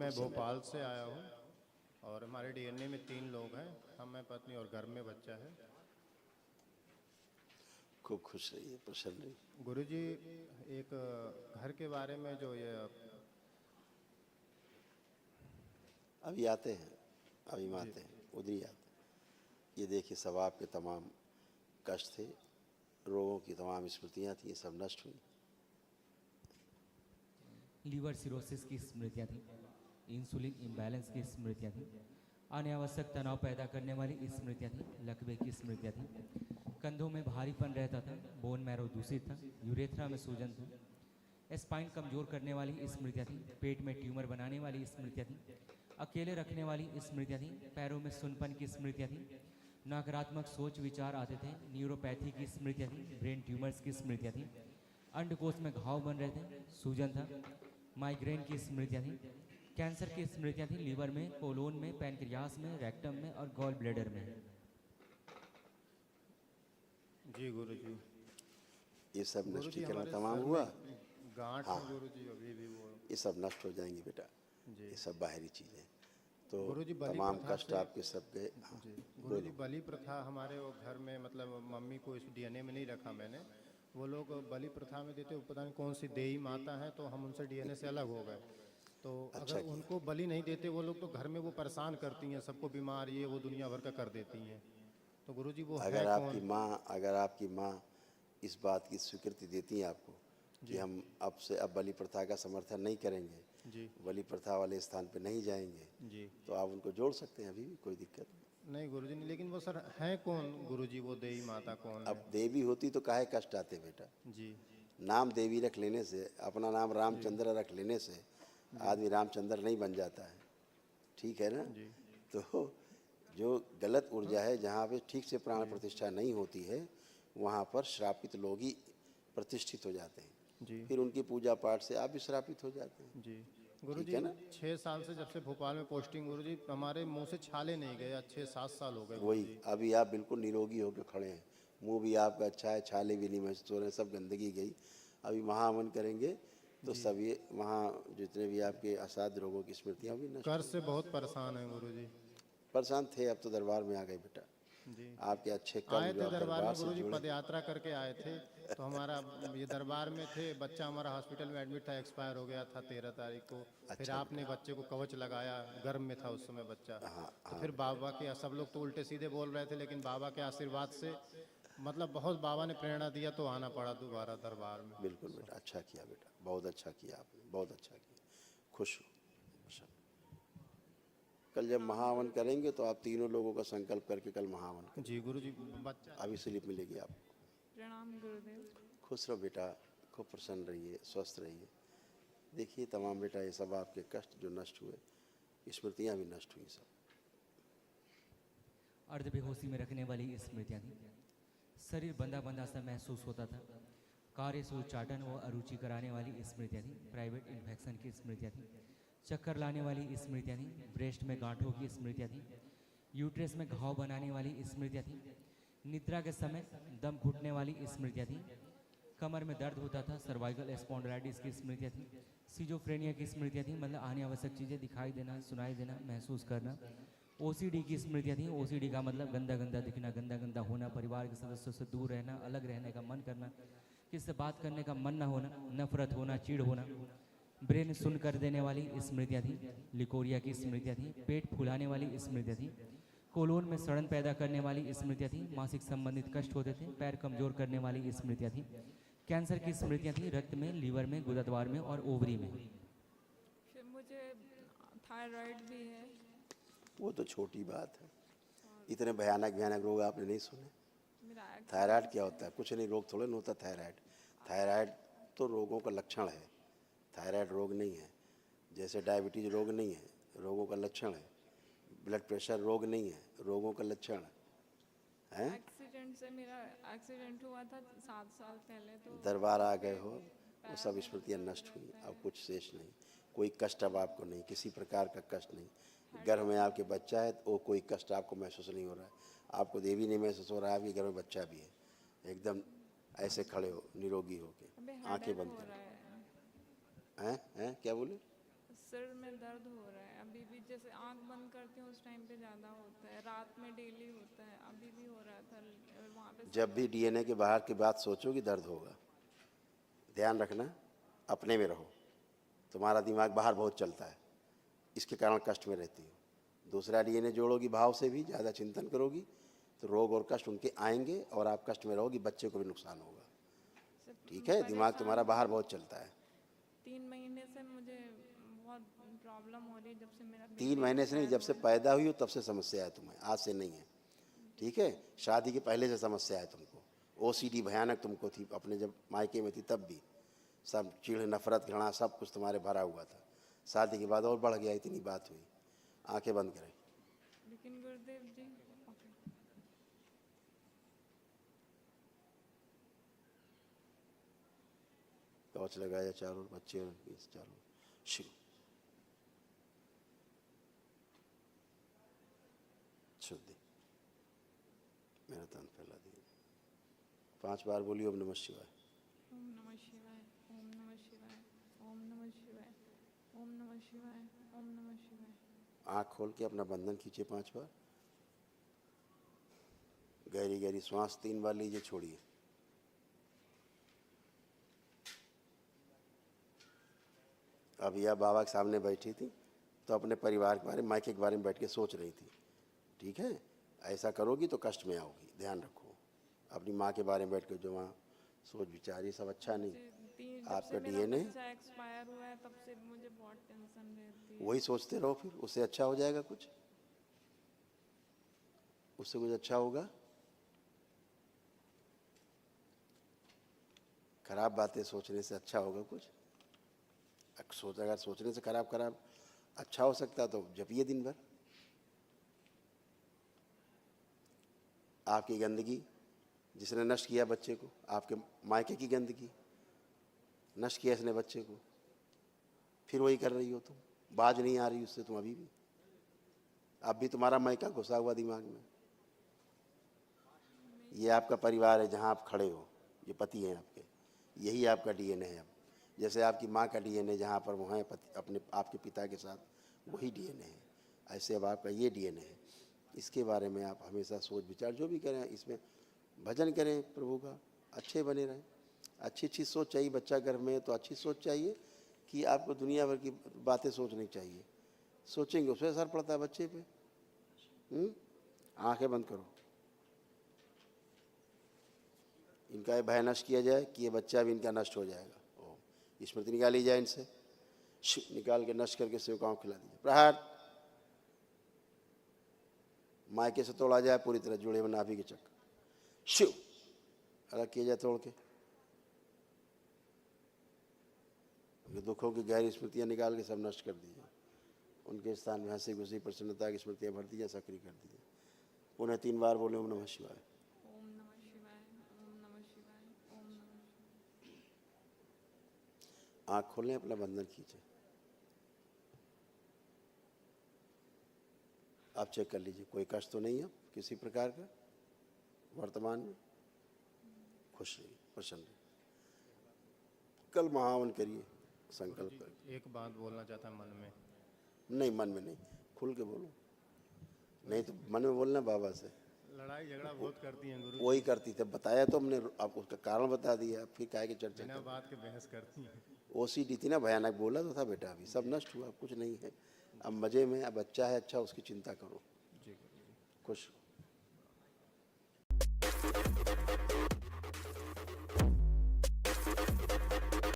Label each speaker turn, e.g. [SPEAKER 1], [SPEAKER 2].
[SPEAKER 1] मैं भोपाल से आया हूँ और हमारे डीएनए में 3 लोग हैं, हम मैं पत्नी और घर में बच्चा है।
[SPEAKER 2] खूब खुश रहिए, प्रसन्न रहिए।
[SPEAKER 1] गुरुजी, एक घर के बारे में जो ये
[SPEAKER 2] अभी आते हैं, अभी हम आते हैं, उधर ही आते हैं। ये देखिए, सब आपके तमाम कष्ट थे, रोगों की तमाम स्मृतियाँ थी, ये सब नष्ट हुई।
[SPEAKER 3] लीवर सिरोसिस की स्मृतियाँ थी, इंसुलिन इम्बैलेंस की स्मृतियाँ थी, अनावश्यक तनाव पैदा करने वाली स्मृतियाँ थी, लकवे की स्मृतियाँ थी, कंधों में भारीपन रहता था, बोन मैरो दूषित था, यूरेथ्रा में सूजन था, स्पाइन कमजोर करने वाली स्मृतियाँ थी, पेट में ट्यूमर बनाने वाली स्मृतियाँ थी, अकेले रखने वाली स्मृतियाँ थी, पैरों में सुनपन की स्मृतियाँ थी, नकारात्मक सोच विचार आते थे, न्यूरोपैथी की स्मृतियाँ थी, ब्रेन ट्यूमर्स की स्मृतियाँ थी, अंडकोश में घाव बन रहे थे, सूजन था, माइग्रेन की स्मृतियाँ थी, कैंसर की स्मृतियाँ थी, लीवर में, कोलोन में, पैनक्रियास में, रेक्टम में और गॉल ब्लैडर में।
[SPEAKER 1] जी गुरुजी।
[SPEAKER 2] ये सब
[SPEAKER 1] गुरुजी
[SPEAKER 2] नष्टीकरण
[SPEAKER 1] हमारे
[SPEAKER 2] तमाम
[SPEAKER 1] सर
[SPEAKER 2] हुआ।
[SPEAKER 1] में गांठ
[SPEAKER 2] हाँ,
[SPEAKER 1] है गुरुजी, अभी भी वो।
[SPEAKER 2] ये सब नष्ट हो जाएंगे बेटा,
[SPEAKER 1] जी
[SPEAKER 2] ये सब बाहरी चीज़ें। तो
[SPEAKER 1] गुरुजी, बलि
[SPEAKER 2] तमाम
[SPEAKER 1] प्रथा
[SPEAKER 2] कष्ट
[SPEAKER 1] से
[SPEAKER 2] आपके सब गए। हाँ,
[SPEAKER 1] जी गुरुजी,
[SPEAKER 2] बोलो।
[SPEAKER 1] बलि प्रथा हमारे वो घर में, मतलब मम्मी को इस डीएनए में नहीं रखा मैंने। वो लोग बलि प्रथा में देते, पता नहीं कौन सी देवी माता है, तो हम उनसे डीएनए से अलग हो गए। तो अगर
[SPEAKER 2] अच्छा किया।
[SPEAKER 1] उनको बलि नहीं देते वो लोग, तो घर में वो परेशान करती हैं, सबको बीमार, ये वो दुनिया भर का कर देती हैं। तो गुरुजी वो है कौन?
[SPEAKER 2] अगर आपकी माँ इस बात की स्वीकृति देती हैं आपको कि
[SPEAKER 1] जी
[SPEAKER 2] हम अब बलि प्रथा का समर्थन नहीं करेंगे,
[SPEAKER 1] जी
[SPEAKER 2] बलि प्रथा वाले स्थान पे नहीं जाएंगे,
[SPEAKER 1] जी।
[SPEAKER 2] तो आप उनको जोड़ सकते हैं, अभी भी कोई दिक्कत नहीं।
[SPEAKER 1] नहीं गुरुजी, नहीं, लेकिन वो सर है कौन गुरुजी, वो देवी माता कौन है?
[SPEAKER 2] अब देवी होती तो काहे कष्ट आते बेटा।
[SPEAKER 1] जी
[SPEAKER 2] नाम देवी रख लेने से, अपना नाम
[SPEAKER 1] जी
[SPEAKER 2] रामचंद्र रख लेने से
[SPEAKER 1] जी
[SPEAKER 2] आदमी रामचंद्र नहीं बन जाता है, ठीक है ना।
[SPEAKER 1] जी।
[SPEAKER 2] तो जो गलत
[SPEAKER 1] हाँ
[SPEAKER 2] ऊर्जा है, जहाँ पे ठीक से प्राण
[SPEAKER 1] जी
[SPEAKER 2] प्रतिष्ठा नहीं होती है, वहाँ पर श्रापित लोग ही प्रतिष्ठित हो जाते हैं,
[SPEAKER 1] जी
[SPEAKER 2] फिर उनकी पूजा पाठ से आप भी श्रापित हो जाते हैं,
[SPEAKER 1] जी।
[SPEAKER 2] ठीक
[SPEAKER 1] गुरुजी,
[SPEAKER 2] है ना।
[SPEAKER 1] 6 साल से जब से भोपाल में पोस्टिंग, गुरुजी हमारे मुंह से छाले नहीं गए, 6-7 साल हो गए
[SPEAKER 2] वही,
[SPEAKER 1] गुरुजी।
[SPEAKER 2] अभी आप बिल्कुल निरोगी होकर खड़े हैं, मुंह भी आपका अच्छा है, छाले भी नहीं महसूस हो रहे हैं, सब गंदगी गई। अभी महाअमन करेंगे तो
[SPEAKER 1] जी।
[SPEAKER 2] सब ये वहाँ जितने भी आपके असाध्य रोगों की स्मृतियाँ भी नष्ट
[SPEAKER 1] कर्ज
[SPEAKER 2] होंगी।
[SPEAKER 1] से बहुत परेशान है गुरुजी।
[SPEAKER 2] परेशान थे, अब तो दरबार में आ गए बेटा।
[SPEAKER 1] जी।
[SPEAKER 2] आपके अच्छे कर्म
[SPEAKER 1] आए
[SPEAKER 2] जो
[SPEAKER 1] थे
[SPEAKER 2] आप
[SPEAKER 1] दरबार
[SPEAKER 2] दरबार
[SPEAKER 1] में
[SPEAKER 2] से
[SPEAKER 1] गुरुजी,
[SPEAKER 2] जुड़े।
[SPEAKER 1] पद यात्रा करके आए थे। तो हमारा ये दरबार में थे, बच्चा हमारा हॉस्पिटल में एडमिट था, एक्सपायर हो गया था 13 तारीख को। फिर
[SPEAKER 2] अच्छा
[SPEAKER 1] आपने
[SPEAKER 2] बेटा।
[SPEAKER 1] बच्चे को कवच लगाया, गर्भ में था उस समय बच्चा।
[SPEAKER 2] हाँ
[SPEAKER 1] तो
[SPEAKER 2] हाँ
[SPEAKER 1] फिर
[SPEAKER 2] बेटा।
[SPEAKER 1] बाबा के, सब लोग तो उल्टे सीधे बोल रहे थे, लेकिन बाबा के आशीर्वाद से, मतलब बहुत बाबा ने प्रेरणा दिया, तो आना पड़ा दोबारा दरबार में।
[SPEAKER 2] बिल्कुल बेटा, अच्छा किया बेटा, बहुत अच्छा किया आपने, बहुत अच्छा किया। खुश हो, प्रसन्न। कल जब
[SPEAKER 4] प्रणाम
[SPEAKER 2] महावन
[SPEAKER 4] गुरुदेव।
[SPEAKER 2] करेंगे तो आप तीनों लोगों का संकल्प करके कल महावन करें।
[SPEAKER 1] जी गुरुजी, बच्चा
[SPEAKER 2] अभी स्लिप मिलेगी आपको।
[SPEAKER 4] प्रणाम गुरुदेव।
[SPEAKER 2] खुश रहो बेटा, खूब प्रसन्न रहिए, स्वस्थ रहिए। देखिए तमाम बेटा, ये सब आपके कष्ट जो नष्ट हुए, स्मृतियाँ भी नष्ट हुई सब।
[SPEAKER 3] अर्धबेहोशी में रखने वाली स्मृतियाँ थी, शरीर बंधा बंधा सा महसूस होता था, कार्य से उच्चाटन व अरुचि कराने वाली स्मृतियाँ थी, प्राइवेट इन्फेक्शन की स्मृतियाँ थी, चक्कर लाने वाली स्मृतियाँ थी, ब्रेस्ट में गांठों की स्मृतियाँ थी, यूट्रस में घाव बनाने वाली स्मृतियाँ थी, निद्रा के समय दम घुटने वाली स्मृतियाँ थी, कमर में दर्द होता था, सर्वाइकल स्पॉन्डिलाइटिस की स्मृतियाँ थी, सिजोफ्रेनिया की स्मृतियाँ थी, मतलब आने आवश्यक चीज़ें दिखाई देना, सुनाई देना, महसूस करना, ओसीडी की स्मृतियाँ थी, ओसीडी का मतलब गंदा गंदा दिखना, गंदा गंदा होना, परिवार के सदस्यों से दूर रहना, अलग रहने का मन करना, किसी से बात करने का मन ना होना, नफरत होना, चिढ़ होना, ब्रेन सुन कर देने वाली स्मृतियाँ थी, लिकोरिया की स्मृतियाँ थी, पेट फुलाने वाली स्मृतियाँ थी, कोलोन में सड़न पैदा करने वाली स्मृतियाँ थी, मासिक संबंधित कष्ट होते थे, पैर कमजोर करने वाली स्मृतियाँ थी, कैंसर की स्मृतियाँ थी, रक्त में, लीवर में, गुदद्वार में और ओवरी में।
[SPEAKER 4] फिर मुझे थायराइड भी है
[SPEAKER 2] वो तो छोटी बात है,
[SPEAKER 4] और
[SPEAKER 2] इतने भयानक भयानक रोग आपने नहीं सुने।
[SPEAKER 4] मेरा
[SPEAKER 2] थायराइड
[SPEAKER 4] एक्सीडेंट
[SPEAKER 2] क्या
[SPEAKER 4] से।
[SPEAKER 2] होता है? कुछ नहीं, रोग थोड़े ना होता थायराइड। थायराइड तो रोगों का लक्षण है, थायराइड रोग नहीं है। जैसे डायबिटीज रोग नहीं है, रोगों का लक्षण है। ब्लड प्रेशर रोग नहीं है, रोगों का लक्षण है।
[SPEAKER 4] एक्सीडेंट से मेरा एक्सीडेंट हुआ था 7 साल पहले, तो
[SPEAKER 2] दरबार आ गए
[SPEAKER 4] पे-
[SPEAKER 2] हो, वो
[SPEAKER 4] पैर
[SPEAKER 2] सब
[SPEAKER 4] में
[SPEAKER 2] स्मृतियाँ
[SPEAKER 4] दर्द
[SPEAKER 2] नष्ट हुई,
[SPEAKER 4] रहता
[SPEAKER 2] अब
[SPEAKER 4] है,
[SPEAKER 2] कुछ शेष नहीं, कोई कष्ट अब आपको नहीं, किसी प्रकार का कष्ट नहीं। गर्भ
[SPEAKER 4] हेडेक
[SPEAKER 2] में
[SPEAKER 4] भी
[SPEAKER 2] आपके बच्चा है तो वो कोई कष्ट आपको महसूस नहीं हो रहा है, आपको देवी नहीं महसूस हो रहा है, आपके घर में बच्चा भी है। एकदम ऐसे खड़े हो निरोगी होके,
[SPEAKER 4] अभी
[SPEAKER 2] आंखें
[SPEAKER 4] हेडेक
[SPEAKER 2] बंद
[SPEAKER 4] हो रहा
[SPEAKER 2] करो।
[SPEAKER 4] है,
[SPEAKER 2] हैं क्या बोले?
[SPEAKER 4] सिर में दर्द हो रहा है अभी भी, जैसे आंख बंद करती हूँ उस टाइम पे ज़्यादा होता है, रात में डेली होता है, अभी भी हो रहा था वहाँ पे।
[SPEAKER 2] जब भी डीएनए के बाहर की बात सोचोगी दर्द होगा। ध्यान रखना, अपने में रहो। तुम्हारा दिमाग बाहर बहुत चलता है, इसके कारण कष्ट में रहती हो। दूसरा डीएनए जोड़ोगी भाव से भी, ज़्यादा चिंतन करोगी तो रोग और कष्ट उनके आएंगे और आप कष्ट में रहोगी, बच्चे को भी नुकसान होगा। ठीक है, दिमाग तुम्हारा बाहर बहुत चलता है।
[SPEAKER 4] 3 महीने से मुझे बहुत प्रॉब्लम हो रही है, जब से मेरा
[SPEAKER 2] 3 महीने से नहीं, जब से पैदा हुई हो तब से समस्या है तुम्हें, आज से नहीं है। ठीक है, शादी के पहले से समस्या है तुमको। ओसीडी भयानक तुमको थी, अपने जब मायके में थी तब भी सब चिढ़, नफरत, घृणा सब कुछ तुम्हारे भरा हुआ था। शादी के बाद और बढ़ गया, इतनी बात हुई। आंखें बंद करें।
[SPEAKER 4] लेकिन गुरुदेव जी, ओके,
[SPEAKER 2] टॉर्च लगाया चारों बच्चे और चारों। शिव शुद्धि, मेरा तन फैला दिया। 5 बार बोलिए ओम नमः शिवाय।
[SPEAKER 4] ओम नमः शिवाय, ओम नमः शिवाय, ओम नमः शिवाय, ओम नमः शिवाय, ओम नमः शिवाय।
[SPEAKER 2] आँख खोल के अपना बंधन खींचे 5 बार। गहरी गहरी श्वास 3 बार लीजिए, छोड़िए। अभी आप बाबा के सामने बैठी थी तो अपने परिवार के बारे में, मायके के बारे में बैठ के सोच रही थी। ठीक है, ऐसा करोगी तो कष्ट में आओगी, ध्यान रखो। अपनी माँ के बारे में बैठ के जो वहाँ सोच विचार, ये सब अच्छा नहीं। आपका डीएनए
[SPEAKER 4] एक्सपायर हुआ है तब से मुझे बहुत टेंशन रहती है।
[SPEAKER 2] वही सोचते रहो, फिर उससे अच्छा हो जाएगा कुछ, उससे कुछ अच्छा होगा। खराब बातें सोचने से अच्छा होगा कुछ? अगर सोचने से खराब खराब अच्छा हो सकता तो जपिए दिन भर। आपकी गंदगी जिसने नष्ट किया बच्चे को, आपके मायके की गंदगी नष्ट किया इसने बच्चे को, फिर वही कर रही हो तुम। बाज नहीं आ रही उससे तुम अभी भी। अब भी तुम्हारा मायका घुसा हुआ दिमाग में। ये आपका परिवार है जहाँ आप खड़े हो, ये पति हैं आपके, यही आपका डीएनए है। अब जैसे आपकी माँ का डीएनए जहाँ पर वो हैं अपने आपके पिता के साथ, वही डीएनए है। ऐसे अब आपका ये डीएनए है। इसके बारे में आप हमेशा सोच विचार जो भी करें, इसमें भजन करें प्रभु का, अच्छे बने रहें। अच्छी अच्छी सोच चाहिए। बच्चा घर में है तो अच्छी सोच चाहिए कि आपको दुनिया भर की बातें सोचनी चाहिए। सोचेंगे उससे असर पड़ता है बच्चे पे। आंखें बंद करो। इनका ये भय नष्ट किया जाए कि ये बच्चा भी इनका नष्ट हो जाएगा। ओम स्मृति निकाली जाए इनसे, निकाल के नष्ट करके सेवकाओं को खिला दीजिए। प्रहार मायके से तोड़ा जाए, पूरी तरह जुड़े हुए नाभि के चक्कर शिव अलग किया जाए तोड़ के। उनके दुखों की गहरी स्मृतियाँ निकाल के सब नष्ट कर दीजिए। उनके स्थान में हंसी खुशी प्रसन्नता की स्मृतियाँ भर दीजिए, सक्रिय कर दीजिए। पुनः 3 बार बोले ओम नमः शिवाय।
[SPEAKER 4] ओम नमः शिवाय, ओम नमः शिवाय, ओम नमः शिवाय।
[SPEAKER 2] आँख खोलें, अपना बंधन खींचे। आप चेक कर लीजिए, कोई कष्ट तो नहीं है किसी प्रकार का वर्तमान में। खुश रहिए, प्रसन्न रहिए। कल महावन करिए, संकल्प करिए।
[SPEAKER 1] एक बात बोलना चाहता मन में।
[SPEAKER 2] नहीं, मन में नहीं, खुल के बोलो। नहीं तो मन में बोलना बाबा से।
[SPEAKER 1] लड़ाई झगड़ा बहुत करती हैं गुरु।
[SPEAKER 2] वही करती थे, बताया तो हमने, आप उसका कारण बता दिया, फिर काहे की चर्चा
[SPEAKER 1] बिना
[SPEAKER 2] कर।
[SPEAKER 1] बात के बहस करती हैं।
[SPEAKER 2] ओसीडी थी ना, भयानक बोला तो था बेटा, अभी सब नष्ट हुआ, कुछ नहीं है। अब मजे में, अब बच्चा है अच्छा, उसकी चिंता करो।
[SPEAKER 1] जी गुरु जी।
[SPEAKER 2] खुश।